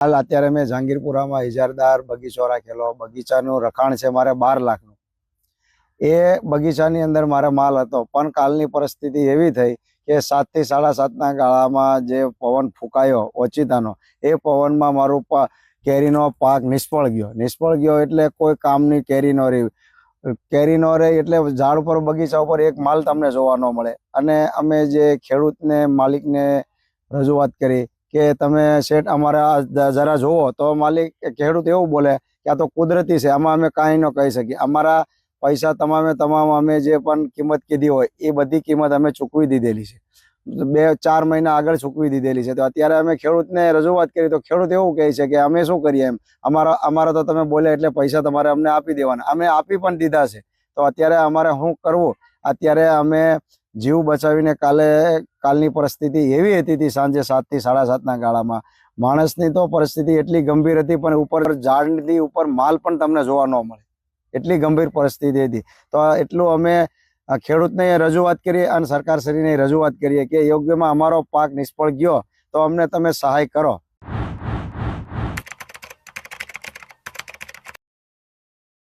હાલ અત્યારે મેં જહાંગીરપુરામાં ઇજારદાર બગીચો રાખેલો. બગીચાનું રખાણ છે મારે 12 લાખનું. એ બગીચાની અંદર મારે માલ હતો, પણ કાલની પરિસ્થિતિ એવી થઈ કે 7 થી 7:30ના ગાળામાં જે પવન ફૂંકાયો ઓચિતાનો, એ પવનમાં મારું કેરીનો પાક નિષ્ફળ ગયો એટલે કોઈ કામની કેરી ન રહી. કેરી ન રહી એટલે ઝાડ ઉપર બગીચા ઉપર એક માલ તમને જોવા ન મળે. અને અમે જે ખેડૂતને માલિકને રજૂઆત કરી કે તમે શેઠ અમારા જરા જોવો, તો ખેડૂત એવું બોલે કે આ તો કુદરતી છે, આમાં અમે કાંઈ ન કહી શકીએ. અમારા પૈસા તમામ અમે જે પણ કિંમત કીધી હોય એ બધી કિંમત અમે ચૂકવી દીધેલી છે. 2-4 મહિના આગળ ચૂકવી દીધેલી છે. તો અત્યારે અમે ખેડૂતને રજૂઆત કરી તો ખેડૂત એવું કહે છે કે અમે શું કરીએ, એમ અમારા તો તમે બોલે એટલે પૈસા તમારે અમને આપી દેવાના. અમે આપી પણ દીધા છે. તો અત્યારે અમારે શું કરવું? અત્યારે અમે જીવ બચાવીને કાલની પરિસ્થિતિ એવી હતી સાંજે 7 થી 7:30ના ગાળામાં માણસની તો પરિસ્થિતિ એટલી ગંભીર હતી, પણ ઉપર ઝાડની ઉપર માલ પણ તમને જોવા ન મળે, એટલી ગંભીર પરિસ્થિતિ હતી. તો એટલું અમે ખેડૂતને રજૂઆત કરીએ અને સરકારશ્રીને રજૂઆત કરીએ કે યોગ્યમાં અમારો પાક નિષ્ફળ ગયો તો અમને તમે સહાય કરો.